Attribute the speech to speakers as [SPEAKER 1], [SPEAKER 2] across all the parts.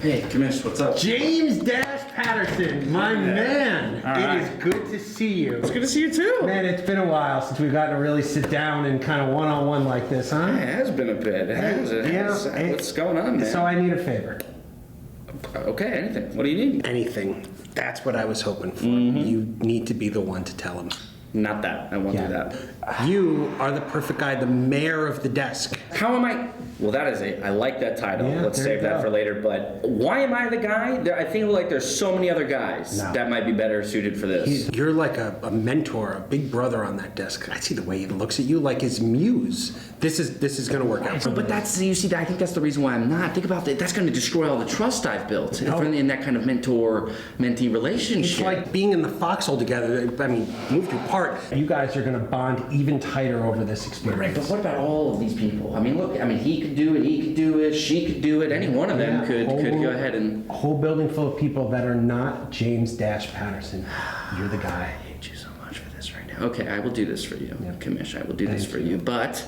[SPEAKER 1] Hey, Commish, what's up?
[SPEAKER 2] James Patterson, my man.
[SPEAKER 1] Right.
[SPEAKER 2] It is good to see you.
[SPEAKER 1] It's good to see you too.
[SPEAKER 2] Man, it's been a while since we've gotten to really sit down and kind of one-on-one like this, huh?
[SPEAKER 1] It has been a bit. It has. What's going on, man?
[SPEAKER 2] So I need a favor.
[SPEAKER 1] Okay, anything. What do you need?
[SPEAKER 2] Anything. That's what I was hoping for. You need to be the one to tell him.
[SPEAKER 1] Not that. I won't do that.
[SPEAKER 2] You are the perfect guy, the mayor of the desk.
[SPEAKER 1] How am I? Well, I like that title.
[SPEAKER 2] Yeah,
[SPEAKER 1] Let's save that for later. But why am I the guy? I think like there's so many other guys that might be better suited for this.
[SPEAKER 2] You're like a mentor, a big brother on that desk. I see the way he looks at you, like his muse. This is going to work out.
[SPEAKER 1] But that's, you see, I think that's the reason why I'm not. Think about that. That's going to destroy all the trust I've built in that kind of mentor-mentee relationship.
[SPEAKER 2] It's like being in the foxhole together. I mean, moved you apart. You guys are going to bond even tighter over this experience.
[SPEAKER 1] Right, but what about all of these people? I mean, look, he could do it, he could do it, she could do it. Any one of them could go ahead and...
[SPEAKER 2] A whole building full of people that are not James Patterson. You're the guy.
[SPEAKER 1] I hate you so much for this right now. Okay, I will do this for you, Commish. I will do this for you. But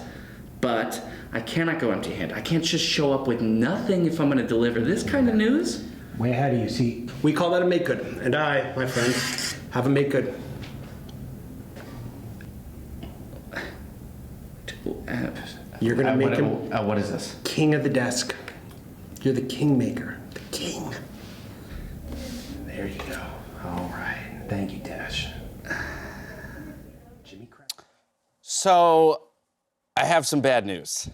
[SPEAKER 1] I cannot go empty-handed. I can't just show up with nothing if I'm going to deliver this kind of news.
[SPEAKER 2] Way ahead of you. See, we call that a make good. And I, my friend, have a make good. You're gonna make him.
[SPEAKER 1] What is this?
[SPEAKER 2] King of the desk. You're the kingmaker. The king. There you go. All right. Thank you, Dash. Jimmy Crown.
[SPEAKER 3] So, I have some bad news.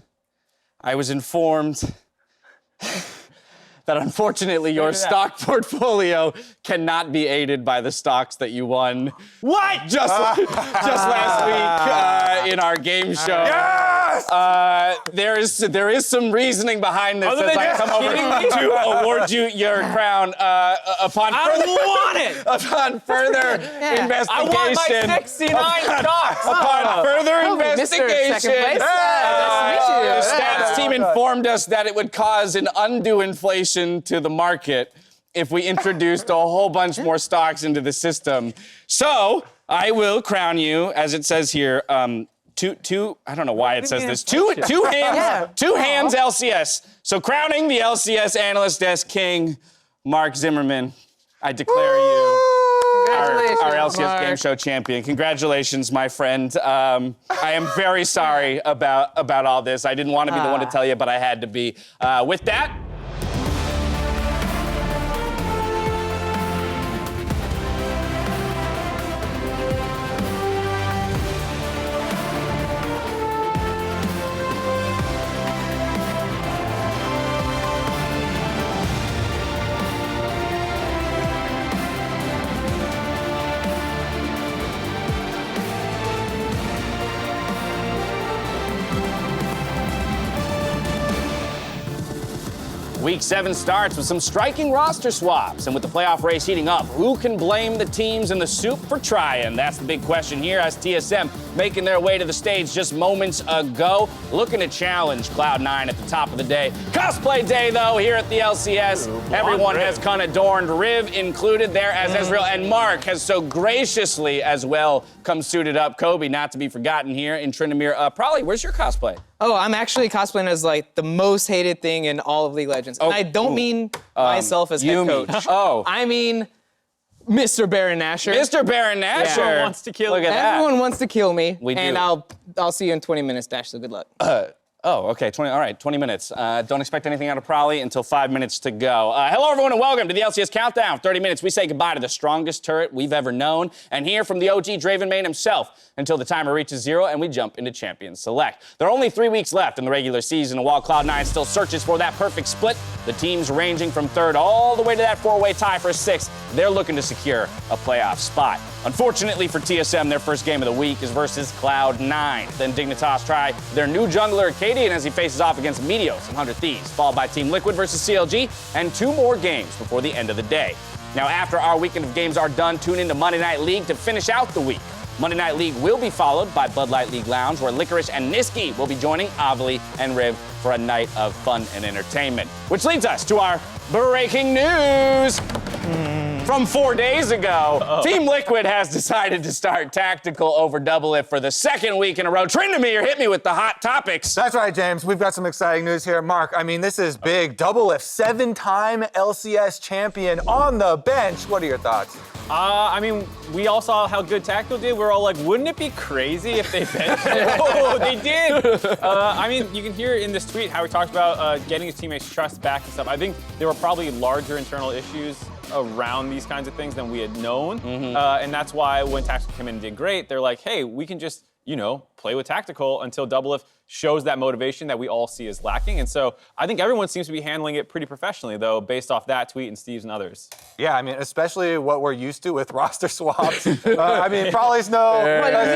[SPEAKER 3] I was informed that unfortunately your stock portfolio cannot be aided by the stocks that you won. What? Just last week in our game show. Yes! There is some reasoning behind this as I come over to award you your crown upon further investigation.
[SPEAKER 4] I want my 69 stocks.
[SPEAKER 3] Upon further investigation, the stats team informed us that it would cause an undue inflation to the market if we introduced a whole bunch more stocks into the system. So I will crown you, as it says here, two. I don't know why it says this. Two hands LCS. So crowning the LCS Analyst Desk King, Mark Zimmerman. I declare you our LCS Game Show champion. Congratulations, my friend. I am very sorry about all this. I didn't want to be the one to tell you, but I had to be. With that. Week 7 starts with some striking roster swaps, and with the playoff race heating up, who can blame the teams in the soup for trying? That's the big question here as TSM making their way to the stage just moments ago, looking to challenge Cloud9 at the top of the day. Cosplay day, though, here at the LCS. Everyone has kind of adorned, Riv included there as Ezreal, and Mark has so graciously as well come suited up. Kobe, not to be forgotten here in Tryndamere. Probably, where's your cosplay?
[SPEAKER 4] Oh, I'm actually cosplaying as like the most hated thing in all of League of Legends. And I don't mean myself as head coach. I mean Mr. Baron Nashor.
[SPEAKER 3] Mr. Baron Nashor.
[SPEAKER 4] Everyone wants to kill me. Everyone wants to kill me. And I'll see you in 20 minutes, Dash, so good luck.
[SPEAKER 3] Okay, 20 minutes. Don't expect anything out of Prolly until 5 minutes to go. Hello, everyone, and welcome to the LCS Countdown. 30 minutes, we say goodbye to the strongest turret we've ever known, and hear from the OG Draven main himself until the timer reaches 0 and we jump into Champions Select. There are only 3 weeks left in the regular season, and while Cloud9 still searches for that perfect split, the teams ranging from 3rd all the way to that 4-way tie for 6th, they're looking to secure a playoff spot. Unfortunately for TSM, their first game of the week is versus Cloud9. Then Dignitas try their new jungler, Acadian, as he faces off against Meteos and 100 Thieves, followed by Team Liquid versus CLG, and 2 more games before the end of the day. Now, after our weekend of games are done, tune into Monday Night League to finish out the week. Monday Night League will be followed by Bud Light League Lounge, where Licorice and Niski will be joining Avli and Riv for a night of fun and entertainment. Which leads us to our breaking news. from 4 days ago. Team Liquid has decided to start tactical over Doublelift for the second week in a row. Tryndamere, hit me with the hot topics.
[SPEAKER 5] That's right, James. We've got some exciting news here. Mark, I mean, this is big. Doublelift, 7-time LCS champion on the bench. What are your thoughts?
[SPEAKER 6] I mean, we all saw how good Tactical did. We're all like, wouldn't it be crazy if they benched him? Oh, they did. I mean, you can hear in this tweet how he talked about getting his teammates' trust back and stuff. I think there were probably larger internal issues around these kinds of things than we had known. And that's why when Tactical came in and did great, they're like, hey, we can just, play with Tactical until Doublelift shows that motivation that we all see is lacking. And so I think everyone seems to be handling it pretty professionally, though, based off that tweet and Steve's and others.
[SPEAKER 5] Yeah, I mean, especially what we're used to with roster swaps. I mean, Prolly's no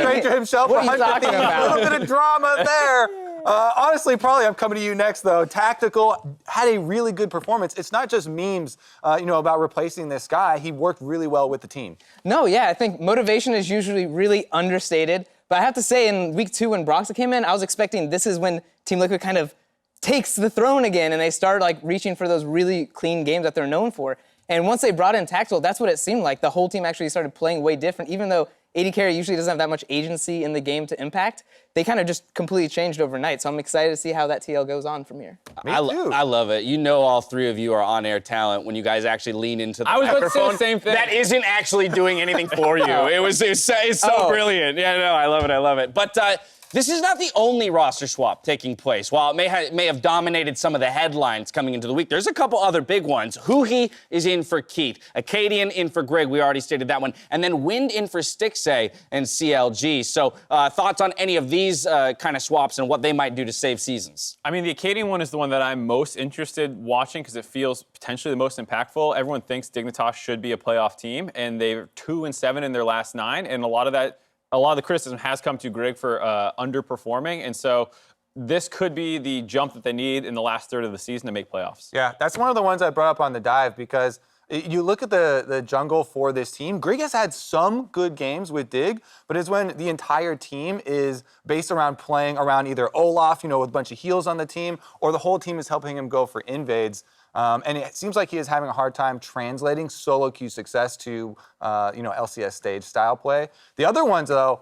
[SPEAKER 5] stranger himself.
[SPEAKER 4] What are you talking about?
[SPEAKER 5] A little bit of drama there. Honestly, Prolly, I'm coming to you next, though. Tactical had a really good performance. It's not just memes, about replacing this guy. He worked really well with the team.
[SPEAKER 4] No, yeah, I think motivation is usually really understated. But I have to say, in week 2 when Broxa came in, I was expecting this is when Team Liquid kind of takes the throne again and they start reaching for those really clean games that they're known for. And once they brought in Tactical, that's what it seemed like. The whole team actually started playing way different, even though AD carry usually doesn't have that much agency in the game to impact. They kind of just completely changed overnight. So I'm excited to see how that TL goes on from here.
[SPEAKER 3] I love it. All 3 of you are on-air talent when you guys actually lean into the
[SPEAKER 6] I was about to say
[SPEAKER 3] microphone.
[SPEAKER 6] the same thing.
[SPEAKER 3] That isn't actually doing anything for you. It's so brilliant. Yeah, no, I love it. But this is not the only roster swap taking place. While it may have dominated some of the headlines coming into the week, there's a couple other big ones. Huhi is in for Keith. Acadian in for Greg. We already stated that one. And then Wind in for Stixay and CLG. So thoughts on any of these kind of swaps and what they might do to save seasons?
[SPEAKER 6] I mean, the Acadian one is the one that I'm most interested watching because it feels potentially the most impactful. Everyone thinks Dignitas should be a playoff team, and they're 2-7 in their last 9, and a lot of the criticism has come to Greg for underperforming, and so this could be the jump that they need in the last third of the season to make playoffs.
[SPEAKER 5] Yeah, that's one of the ones I brought up on the dive because you look at the jungle for this team. Greg has had some good games with Dig, but it's when the entire team is based around playing around either Olaf, with a bunch of heals on the team, or the whole team is helping him go for invades. And it seems like he is having a hard time translating solo queue success to, LCS stage style play. The other ones, though,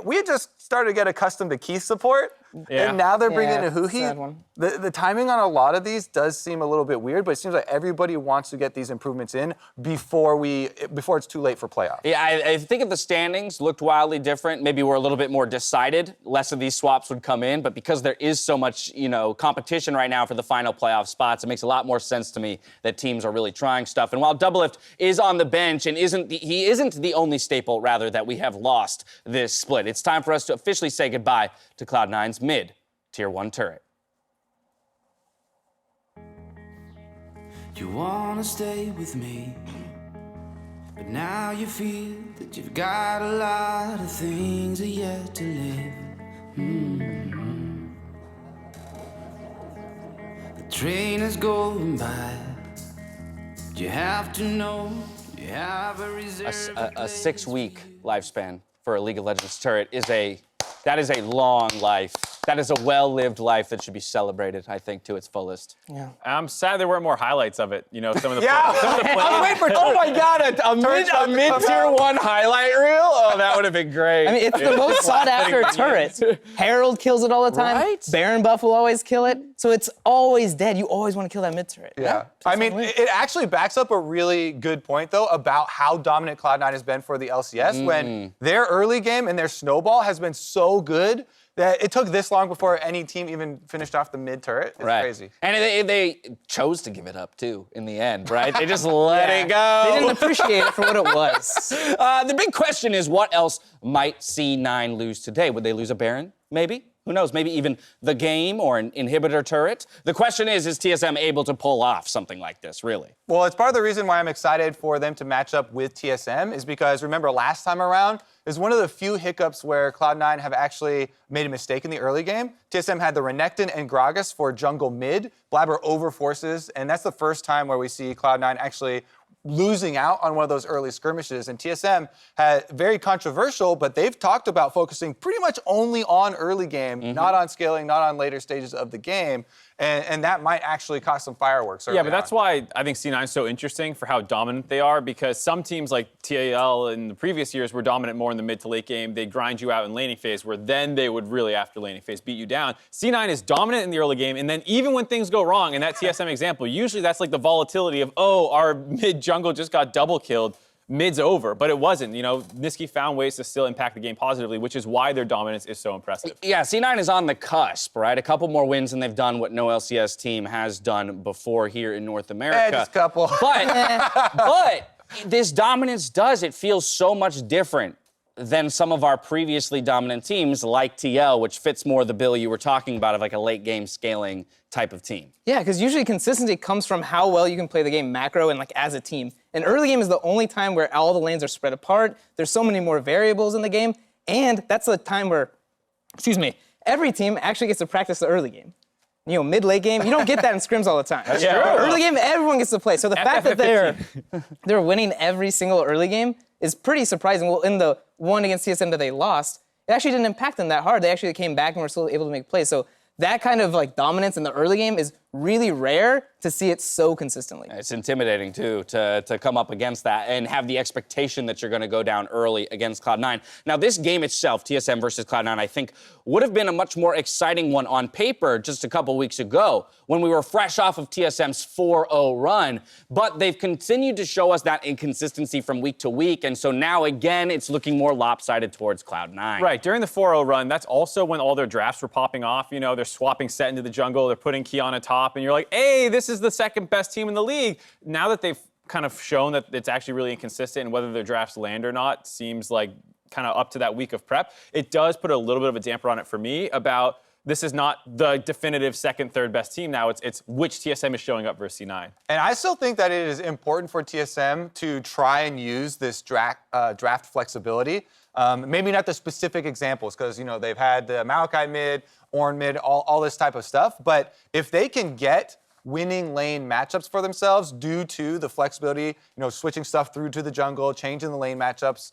[SPEAKER 5] we had just started to get accustomed to Keith support, and now they're bringing in a Huhi. The timing on a lot of these does seem a little bit weird, but it seems like everybody wants to get these improvements in before it's too late for playoffs.
[SPEAKER 3] Yeah, I think if the standings looked wildly different, maybe we're a little bit more decided, less of these swaps would come in. But because there is so much, competition right now for the final playoff spots, it makes a lot more sense to me that teams are really trying stuff. And while Doublelift is on the bench and he isn't the only staple, rather, that we have lost this split, it's time for us to officially say goodbye to Cloud9's mid Tier 1 turret.
[SPEAKER 7] You wanna stay with me, but now you feel that you've got a lot of things that yet to live. The train is going by. You have to know you have a reserve.
[SPEAKER 3] A 6-week lifespan for a League of Legends turret is a long life. That is a well-lived life that should be celebrated, I think, to its fullest.
[SPEAKER 4] Yeah.
[SPEAKER 6] I'm sad there weren't more highlights of it. Some of the
[SPEAKER 3] I was waiting for, oh my God, a mid-tier 1 highlight reel? Oh, that would have been great.
[SPEAKER 4] I mean, it's the most sought-after turret. Herald kills it all the time.
[SPEAKER 3] Right?
[SPEAKER 4] Baron Buff will always kill it. So it's always dead. You always want to kill that mid-turret.
[SPEAKER 5] Yeah. It actually backs up a really good point, though, about how dominant Cloud9 has been for the LCS when their early game and their snowball has been so good that it took this long before any team even finished off the mid turret. It's crazy.
[SPEAKER 3] And they chose to give it up, too, in the end, right? They just let it go.
[SPEAKER 4] They didn't appreciate it for what it was.
[SPEAKER 3] The big question is, what else might C9 lose today? Would they lose a Baron, maybe? Who knows, maybe even the game or an inhibitor turret? The question is TSM able to pull off something like this, really?
[SPEAKER 5] Well, it's part of the reason why I'm excited for them to match up with TSM is because, remember, last time around is one of the few hiccups where Cloud9 have actually made a mistake in the early game. TSM had the Renekton and Gragas for jungle mid, Blabber over forces, and that's the first time where we see Cloud9 actually losing out on one of those early skirmishes. And TSM had very controversial, but they've talked about focusing pretty much only on early game, not on scaling, not on later stages of the game. And that might actually cause some fireworks.
[SPEAKER 6] Yeah, but that's why I think C9 is so interesting for how dominant they are, because some teams like TAL in the previous years were dominant more in the mid to late game. They'd grind you out in laning phase, where then they would really, after laning phase, beat you down. C9 is dominant in the early game, and then even when things go wrong, in that TSM example, usually that's like the volatility of, oh, our mid jungle just got double killed. Mid's over, but it wasn't. You know, Nisqy found ways to still impact the game positively, which is why their dominance is so impressive.
[SPEAKER 3] Yeah, C9 is on the cusp, right? A couple more wins and they've done what no LCS team has done before here in North America.
[SPEAKER 5] Just a couple.
[SPEAKER 3] But this dominance it feels so much different than some of our previously dominant teams like TL, which fits more the bill you were talking about of like a late game scaling type of team.
[SPEAKER 4] Yeah, because usually consistency comes from how well you can play the game macro and like as a team. And early game is the only time where all the lanes are spread apart. There's so many more variables in the game, and that's the time where, every team actually gets to practice the early game. You know, mid-late game, you don't get that in scrims all the time.
[SPEAKER 6] That's true.
[SPEAKER 4] Early game, everyone gets to play. So the fact that they're winning every single early game is pretty surprising. Well, in the one against TSM that they lost, it actually didn't impact them that hard. They actually came back and were still able to make plays. So that kind of like dominance in the early game is really rare to see it so consistently.
[SPEAKER 3] It's intimidating, too, to come up against that and have the expectation that you're going to go down early against Cloud9. Now, this game itself, TSM versus Cloud9, I think would have been a much more exciting one on paper just a couple weeks ago when we were fresh off of TSM's 4-0 run. But they've continued to show us that inconsistency from week to week. And so now, again, it's looking more lopsided towards Cloud9.
[SPEAKER 6] Right, during the 4-0 run, that's also when all their drafts were popping off. You know, they're swapping Set into the jungle, they're putting Kion on top, and you're like, hey, this is the second best team in the league. Now that they've kind of shown that it's actually really inconsistent and whether their drafts land or not seems like kind of up to that week of prep, it does put a little bit of a damper on it for me about this is not the definitive second, third best team now. It's which TSM is showing up versus C9.
[SPEAKER 5] And I still think that it is important for TSM to try and use this draft flexibility. Maybe not the specific examples, because, you know, they've had the Maokai mid, Ornn mid, all this type of stuff. But if they can get winning lane matchups for themselves due to the flexibility, you know, switching stuff through to the jungle, changing the lane matchups,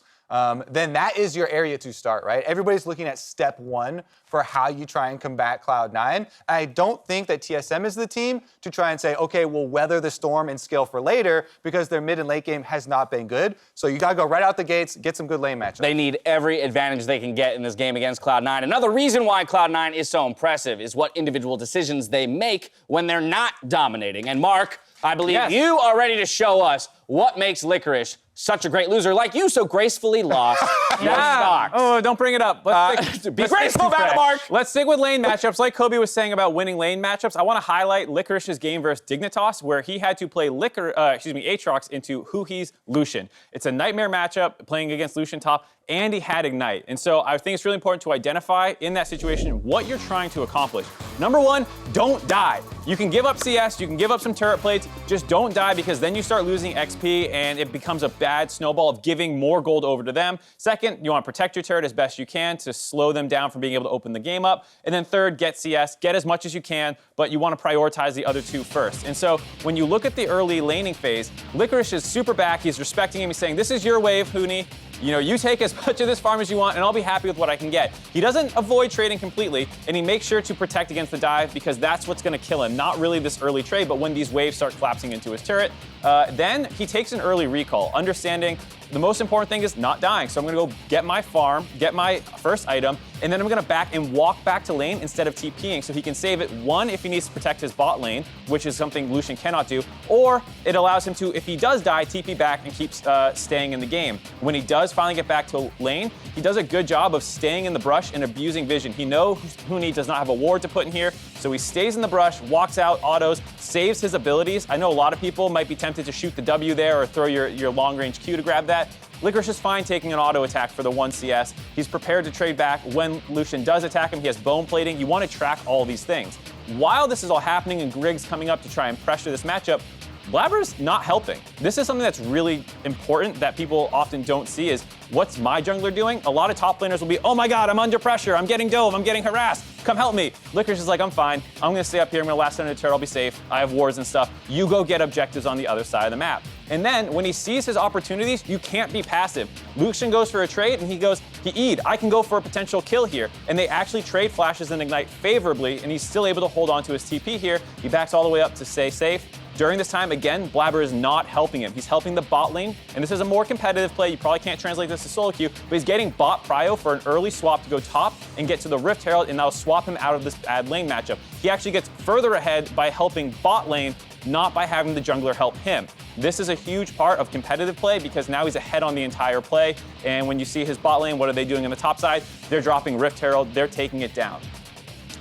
[SPEAKER 5] then that is your area to start, right? Everybody's looking at step one for how you try and combat Cloud9. I don't think that TSM is the team to try and say, okay, we'll weather the storm and scale for later, because their mid and late game has not been good. So you gotta go right out the gates, get some good lane matchups.
[SPEAKER 3] They need every advantage they can get in this game against Cloud9. Another reason why Cloud9 is so impressive is what individual decisions they make when they're not dominating. And Mark, I believe you are ready to show us what makes Licorice such a great loser, like you so gracefully lost your stocks.
[SPEAKER 6] Oh, don't bring it up.
[SPEAKER 3] Be graceful about it, Mark.
[SPEAKER 6] Let's stick with lane matchups. Like Kobe was saying about winning lane matchups, I want to highlight Licorice's game versus Dignitas, where he had to play Aatrox into Huhi's Lucian. It's a nightmare matchup playing against Lucian top, and he had Ignite. And so I think it's really important to identify in that situation what you're trying to accomplish. Number one, don't die. You can give up CS, you can give up some turret plates, just don't die, because then you start losing XP and it becomes a bad snowball of giving more gold over to them. Second, you want to protect your turret as best you can to slow them down from being able to open the game up. And then third, get CS, get as much as you can, but you want to prioritize the other two first. And so when you look at the early laning phase, Licorice is super back, he's respecting him, he's saying, this is your wave, Huni. You know, you take as much of this farm as you want, and I'll be happy with what I can get. He doesn't avoid trading completely, and he makes sure to protect against the dive, because that's what's going to kill him. Not really this early trade, but when these waves start collapsing into his turret. Then he takes an early recall, understanding the most important thing is not dying. So I'm going to go get my farm, get my first item, and then I'm going to back and walk back to lane instead of TPing, so he can save it, one, if he needs to protect his bot lane, which is something Lucian cannot do, or it allows him to, if he does die, TP back and keeps staying in the game. When he does finally get back to lane, he does a good job of staying in the brush and abusing vision. He knows Huni does not have a ward to put in here, so he stays in the brush, walks out, autos, saves his abilities. I know a lot of people might be tempted to shoot the W there or throw your long-range Q to grab that. Licorice is fine taking an auto attack for the 1 CS. He's prepared to trade back when Lucian does attack him. He has bone plating. You want to track all these things. While this is all happening and Grig's coming up to try and pressure this matchup, Blabber's not helping. This is something that's really important that people often don't see is, what's my jungler doing? A lot of top laners will be, oh my god, I'm under pressure, I'm getting dove, I'm getting harassed, come help me. Licorice is like, I'm fine, I'm gonna stay up here, I'm gonna last under the turret, I'll be safe, I have wards and stuff. You go get objectives on the other side of the map. And then when he sees his opportunities, you can't be passive. Lucian goes for a trade, and he goes, I can go for a potential kill here. And they actually trade flashes and ignite favorably, and he's still able to hold on to his TP here. He backs all the way up to stay safe. During this time, again, Blabber is not helping him. He's helping the bot lane, and this is a more competitive play. You probably can't translate this to solo queue, but he's getting bot prio for an early swap to go top and get to the Rift Herald, and that'll swap him out of this ad lane matchup. He actually gets further ahead by helping bot lane, not by having the jungler help him. This is a huge part of competitive play because now he's ahead on the entire play, and when you see his bot lane, what are they doing on the top side? They're dropping Rift Herald, they're taking it down.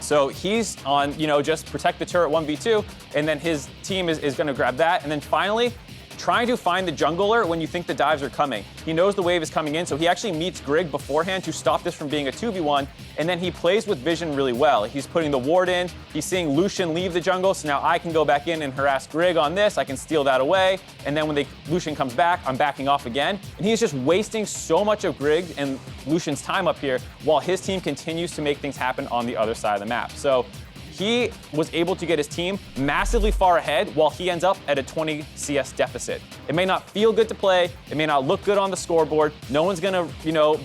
[SPEAKER 6] So he's on, just protect the turret 1v2, and then his team is going to grab that. And then finally, trying to find the jungler when you think the dives are coming. He knows the wave is coming in, so he actually meets Grig beforehand to stop this from being a 2v1, and then he plays with vision really well. He's putting the ward in, he's seeing Lucian leave the jungle, so now I can go back in and harass Grig on this, I can steal that away, and then when Lucian comes back, I'm backing off again. And he's just wasting so much of Grig and Lucian's time up here while his team continues to make things happen on the other side of the map. So he was able to get his team massively far ahead while he ends up at a 20 CS deficit. It may not feel good to play, it may not look good on the scoreboard. No one's gonna,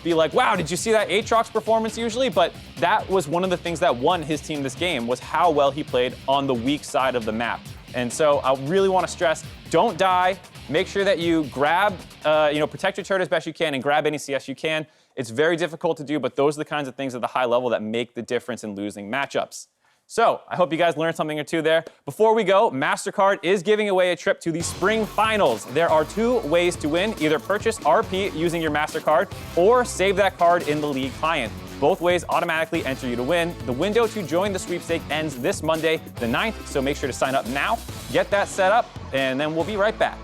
[SPEAKER 6] be like, wow, did you see that Aatrox performance usually? But that was one of the things that won his team this game, was how well he played on the weak side of the map. And so I really want to stress, don't die. Make sure that you grab, protect your turret as best you can and grab any CS you can. It's very difficult to do, but those are the kinds of things at the high level that make the difference in losing matchups. So I hope you guys learned something or two there. Before we go, MasterCard is giving away a trip to the Spring Finals. There are 2 ways to win. Either purchase RP using your MasterCard or save that card in the League client. Both ways automatically enter you to win. The window to join the sweepstake ends this Monday, the 9th, so make sure to sign up now, get that set up, and then we'll be right back.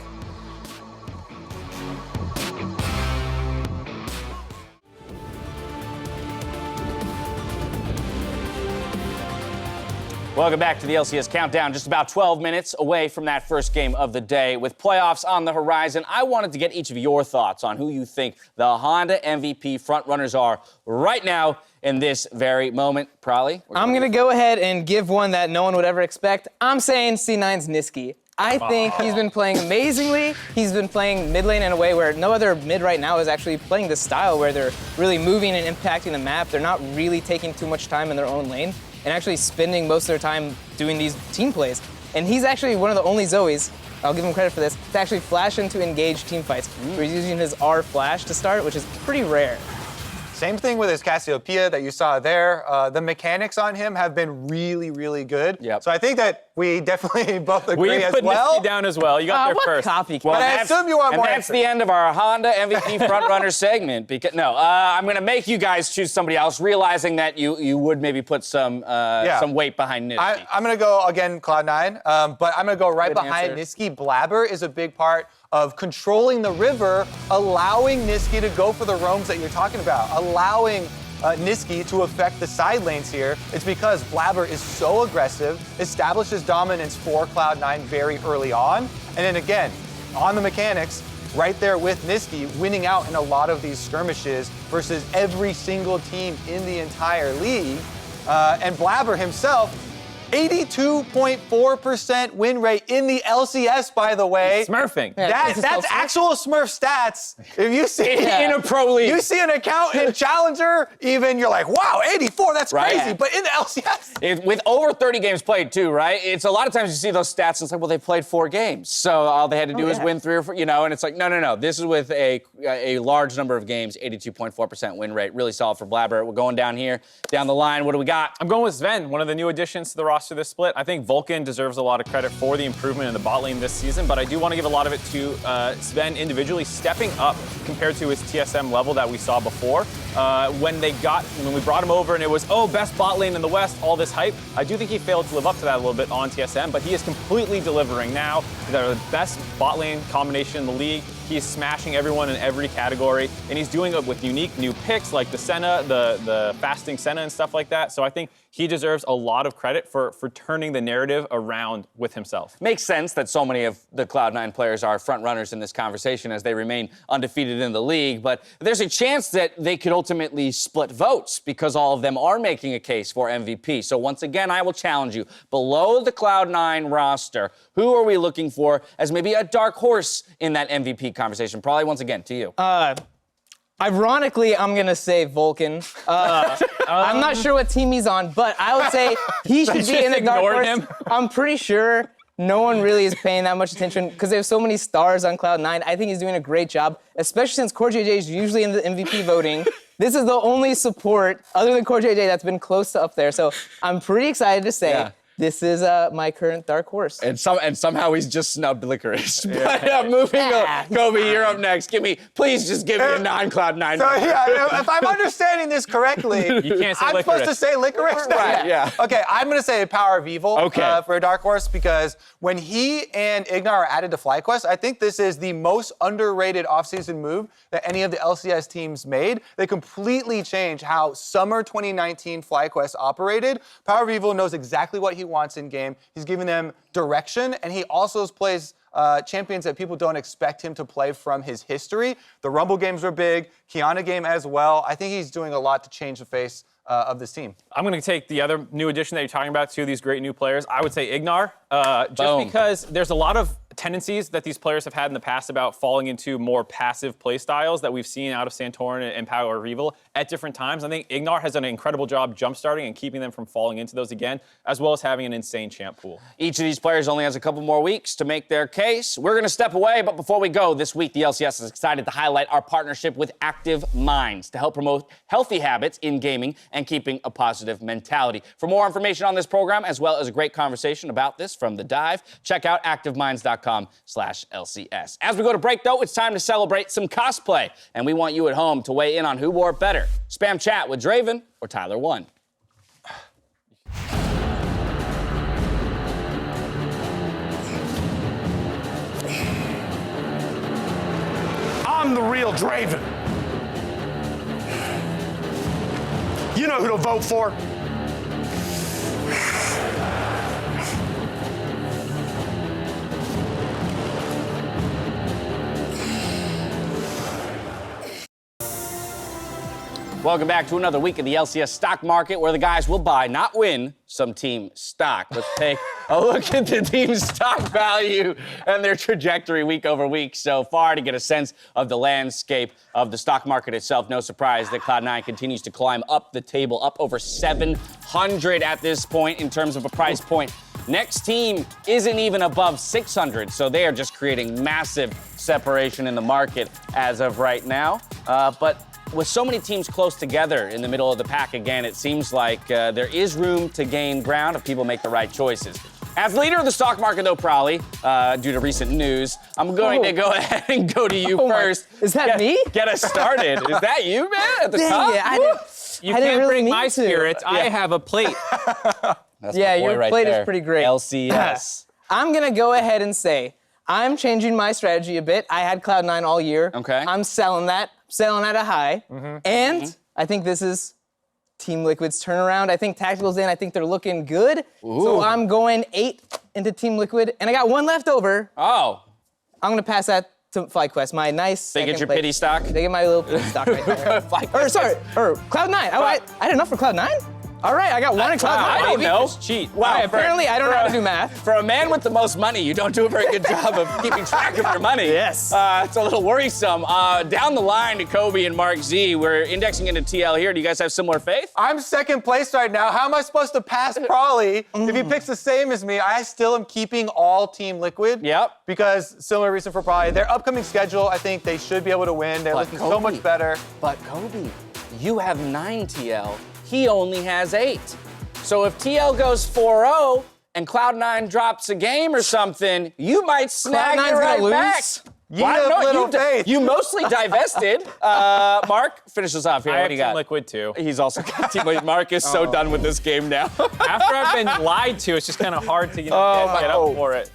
[SPEAKER 6] Welcome back to the LCS Countdown. Just about 12 minutes away from that first game of the day. With playoffs on the horizon, I wanted to get each of your thoughts on who you think the Honda MVP frontrunners are right now in this very moment. Probably.
[SPEAKER 4] I'm going to go ahead and give one that no one would ever expect. I'm saying C9's Niski. I think he's been playing amazingly. He's been playing mid lane in a way where no other mid right now is actually playing this style where they're really moving and impacting the map. They're not really taking too much time in their own lane and actually spending most of their time doing these team plays. And he's actually one of the only Zoes, I'll give him credit for this, to actually flash into engage team fights, where he's using his R flash to start, which is pretty rare.
[SPEAKER 5] Same thing with his Cassiopeia that you saw there. The mechanics on him have been really, really good.
[SPEAKER 3] Yep.
[SPEAKER 5] So I think that we definitely both agree as
[SPEAKER 6] We put
[SPEAKER 5] well.
[SPEAKER 6] Niski down as well. You got there
[SPEAKER 4] what
[SPEAKER 6] first.
[SPEAKER 4] copycat?
[SPEAKER 5] But I assume you want more.
[SPEAKER 3] And that's the end of our Honda MVP frontrunner segment. Because I'm going to make you guys choose somebody else, realizing that you would maybe put some weight behind Niski.
[SPEAKER 5] I'm going to go, again, Cloud9, but I'm going to go right
[SPEAKER 3] Good
[SPEAKER 5] behind
[SPEAKER 3] answer.
[SPEAKER 5] Niski. Blabber is a big part of controlling the river, allowing Niski to go for the roams that you're talking about, allowing Niski to affect the side lanes here. It's because Blabber is so aggressive, establishes dominance for Cloud9 very early on, and then again, on the mechanics, right there with Niski, winning out in a lot of these skirmishes versus every single team in the entire league. And Blabber himself, 82.4% win rate in the LCS, by the way.
[SPEAKER 6] Smurfing.
[SPEAKER 5] That's actual Smurf stats. If you see
[SPEAKER 3] in a pro league.
[SPEAKER 5] you see an account in Challenger, even you're like, wow, 84, that's
[SPEAKER 3] Right.
[SPEAKER 5] crazy. But in the LCS,
[SPEAKER 3] With over 30 games played, too, right? It's a lot of times you see those stats, and it's like, well, they played 4 games. So all they had to do is win 3 or 4, and it's like, no. This is with a large number of games, 82.4% win rate. Really solid for Blabber. We're going down here, down the line. What do we got?
[SPEAKER 6] I'm going with Sven, one of the new additions to the roster this split. I think Vulcan deserves a lot of credit for the improvement in the bot lane this season, but I do want to give a lot of it to Sven individually stepping up compared to his TSM level that we saw before. When we brought him over and it was, best bot lane in the West, all this hype, I do think he failed to live up to that a little bit on TSM, but he is completely delivering now. They're the best bot lane combination in the league. He's smashing everyone in every category, and he's doing it with unique new picks like the Senna, the fasting Senna and stuff like that. So I think he deserves a lot of credit for turning the narrative around with himself.
[SPEAKER 3] Makes sense that so many of the Cloud9 players are front runners in this conversation as they remain undefeated in the league, but there's a chance that they could ultimately ultimately split votes because all of them are making a case for MVP. So once again, I will challenge you. Below the Cloud9 roster, who are we looking for as maybe a dark horse in that MVP conversation? Probably once again to you.
[SPEAKER 4] Ironically, I'm going to say Vulcan. I'm not sure what team he's on, but I would say he should be in the dark
[SPEAKER 6] ignored
[SPEAKER 4] horse.
[SPEAKER 6] him.
[SPEAKER 4] I'm pretty sure no one really is paying that much attention because there's so many stars on Cloud9. I think he's doing a great job, especially since Core JJ is usually in the MVP voting. This is the only support, other than Core JJ, that's been close to up there. So I'm pretty excited to say this is my current dark horse.
[SPEAKER 3] And somehow he's just snubbed Licorice. But moving on, Kobe, you're up next. Please just give me a non-Cloud9.
[SPEAKER 5] So yeah, if I'm understanding this correctly,
[SPEAKER 6] You can't say
[SPEAKER 5] I'm supposed to
[SPEAKER 6] Licorice.
[SPEAKER 5] say Licorice now?
[SPEAKER 3] Right, yeah.
[SPEAKER 5] Okay, I'm gonna say Power of Evil
[SPEAKER 3] Okay.
[SPEAKER 5] for a dark horse because when he and Ignar are added to FlyQuest, I think this is the most underrated offseason move that any of the LCS teams made. They completely changed how summer 2019 FlyQuest operated. Power of Evil knows exactly what he wants in game. He's giving them direction, and he also plays champions that people don't expect him to play from his history. The Rumble games were big, Kiana game as well. I think he's doing a lot to change the face of this team.
[SPEAKER 6] I'm going to take the other new addition that you're talking about, two of these great new players. I would say Ignar, just
[SPEAKER 3] Boom.
[SPEAKER 6] because there's a lot of tendencies that these players have had in the past about falling into more passive play styles that we've seen out of Santorin and Power of Evil at different times. I think Ignar has done an incredible job jumpstarting and keeping them from falling into those again, as well as having an insane champ pool.
[SPEAKER 3] Each of these players only has a couple more weeks to make their case. We're going to step away, but before we go, this week the LCS is excited to highlight our partnership with Active Minds to help promote healthy habits in gaming and keeping a positive mentality. For more information on this program, as well as a great conversation about this from The Dive, check out activeminds.com/LCS. As we go to break, though, it's time to celebrate some cosplay, and we want you at home to weigh in on who wore it better. Spam chat with Draven or Tyler1.
[SPEAKER 8] I'm the real Draven. You know who to vote for.
[SPEAKER 3] Welcome back to another week of the LCS stock market where the guys will buy, not win, some team stock. Let's take a look at the team's stock value and their trajectory week over week so far to get a sense of the landscape of the stock market itself. No surprise that Cloud9 continues to climb up the table, up over 700 at this point in terms of a price point. Next team isn't even above 600, so they are just creating massive separation in the market as of right now. But with so many teams close together in the middle of the pack again, it seems like there is room to gain ground if people make the right choices. As leader of the stock market, though, Prolly, due to recent news, I'm going to go ahead and go to you first.
[SPEAKER 4] Is that me?
[SPEAKER 3] Get us started. Is that you, man, at the
[SPEAKER 4] Dang
[SPEAKER 3] top?
[SPEAKER 4] it, I
[SPEAKER 3] Woo!
[SPEAKER 4] didn't-
[SPEAKER 6] You
[SPEAKER 4] I didn't
[SPEAKER 6] can't
[SPEAKER 4] really
[SPEAKER 6] bring
[SPEAKER 4] mean
[SPEAKER 6] my
[SPEAKER 4] to.
[SPEAKER 6] spirit. I have a plate.
[SPEAKER 3] That's
[SPEAKER 4] Yeah,
[SPEAKER 3] my boy
[SPEAKER 4] your
[SPEAKER 3] right
[SPEAKER 4] plate is
[SPEAKER 3] there.
[SPEAKER 4] pretty great.
[SPEAKER 3] LCS.
[SPEAKER 4] I'm going to go ahead and say I'm changing my strategy a bit. I had Cloud9 all year.
[SPEAKER 3] Okay.
[SPEAKER 4] I'm selling that, selling at a high. And I think this is Team Liquid's turnaround. I think Tactical's in. I think they're looking good. So I'm going 8 into Team Liquid. And I got 1 left over.
[SPEAKER 3] Oh,
[SPEAKER 4] I'm going to pass that to FlyQuest. My nice
[SPEAKER 3] they get
[SPEAKER 4] second
[SPEAKER 3] your
[SPEAKER 4] place.
[SPEAKER 3] pity stock?
[SPEAKER 4] They get my little pity stock right there. Cloud9. Oh, I had enough for Cloud9? All right, I got 1 in Cloud9.
[SPEAKER 3] I don't know.
[SPEAKER 6] Just cheat.
[SPEAKER 3] Wow,
[SPEAKER 4] Apparently, I don't know how to do math.
[SPEAKER 3] For a man with the most money, you don't do a very good job of keeping track of your money.
[SPEAKER 4] Yes.
[SPEAKER 3] It's a little worrisome. Down the line to Kobe and Mark Z, we're indexing into TL here. Do you guys have similar faith?
[SPEAKER 5] I'm second place right now. How am I supposed to pass Prolly if he picks the same as me? I still am keeping all Team Liquid.
[SPEAKER 3] Yep.
[SPEAKER 5] Because similar reason for Prolly. Their upcoming schedule, I think they should be able to win. They're looking so much better.
[SPEAKER 3] But Kobe, you have 9 TL. He only has 8. So if TL goes 4-0 and Cloud9 drops a game or something, you might snag
[SPEAKER 4] Cloud9's
[SPEAKER 3] it right
[SPEAKER 4] gonna
[SPEAKER 3] back.
[SPEAKER 4] lose?
[SPEAKER 5] You have little faith.
[SPEAKER 3] You mostly divested. Mark, finish us off here.
[SPEAKER 6] I
[SPEAKER 3] What
[SPEAKER 6] have
[SPEAKER 3] do you
[SPEAKER 6] Team
[SPEAKER 3] got?
[SPEAKER 6] Liquid too.
[SPEAKER 3] He's also got Team Liquid. Mark is so done with this game now.
[SPEAKER 6] After I've been lied to, it's just kind of hard to get up for it.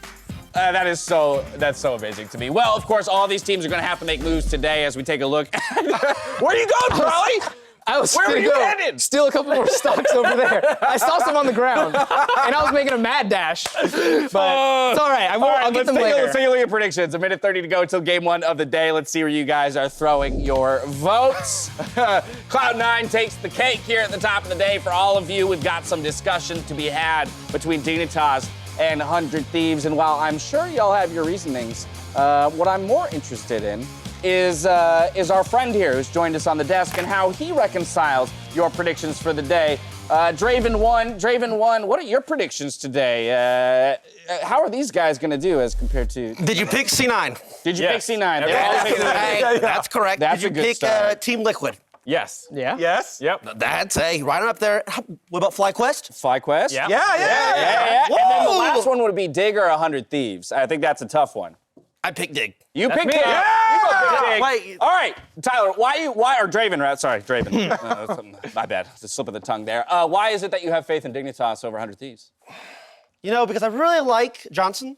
[SPEAKER 3] That's so amazing to me. Well, of course, all these teams are going to have to make moves today as we take a look. Where are you going, Prolly?
[SPEAKER 4] I was
[SPEAKER 3] Where were
[SPEAKER 4] gonna
[SPEAKER 3] you
[SPEAKER 4] go
[SPEAKER 3] headed?
[SPEAKER 4] steal a couple more stocks over there. I saw some on the ground, and I was making a mad dash. But it's all right. I'll get them later.
[SPEAKER 3] Let's take a look at predictions. A minute 30 to go until game 1 of the day. Let's see where you guys are throwing your votes. Cloud9 takes the cake here at the top of the day for all of you. We've got some discussion to be had between Dignitas and 100 Thieves. And while I'm sure y'all have your reasonings, what I'm more interested in is our friend here who's joined us on the desk and how he reconciles your predictions for the day. Draven won. What are your predictions today? How are these guys going to do as compared to?
[SPEAKER 9] Did you pick C9?
[SPEAKER 3] Did you pick C9? They all picked C9.
[SPEAKER 9] Hey, that's correct.
[SPEAKER 3] That's
[SPEAKER 9] Did
[SPEAKER 3] a
[SPEAKER 9] you
[SPEAKER 3] good
[SPEAKER 9] pick
[SPEAKER 3] start.
[SPEAKER 9] Team Liquid?
[SPEAKER 6] Yes.
[SPEAKER 4] Yeah.
[SPEAKER 5] Yes.
[SPEAKER 6] Yep.
[SPEAKER 9] That's right up there. What about FlyQuest?
[SPEAKER 3] FlyQuest?
[SPEAKER 6] Yeah.
[SPEAKER 3] Yeah. And then the
[SPEAKER 9] Woo!
[SPEAKER 3] last one would be Dig or 100 Thieves. I think that's a tough one.
[SPEAKER 9] I picked Dig.
[SPEAKER 3] You picked
[SPEAKER 6] me.
[SPEAKER 3] Dig.
[SPEAKER 6] Yeah!
[SPEAKER 3] You both picked Dig.
[SPEAKER 9] Wait.
[SPEAKER 3] All right, Tyler, why or Draven, sorry, Draven. My bad, it's a slip of the tongue there. Why is it that you have faith in Dignitas over 100 Thieves?
[SPEAKER 9] You know, because I really like Johnson.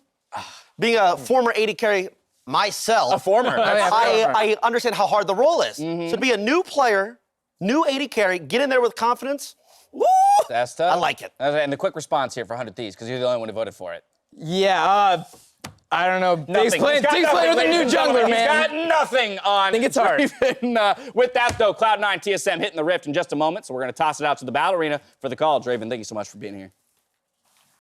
[SPEAKER 9] Being a former 80 carry myself.
[SPEAKER 3] A former.
[SPEAKER 9] I understand how hard the role is. So to be a new player, new 80 carry, get in there with confidence. Woo!
[SPEAKER 3] That's tough.
[SPEAKER 9] I like it.
[SPEAKER 3] And the quick response here for 100 Thieves, because you're the only one who voted for it.
[SPEAKER 4] Yeah. I don't know. Dig's playing with a new jungler, man.
[SPEAKER 3] He's got nothing on.
[SPEAKER 4] I think it's hard.
[SPEAKER 3] Draven. With that, though, Cloud9 TSM hitting the rift in just a moment, so we're going to toss it out to the battle arena for the call. Draven, thank you so much for being here.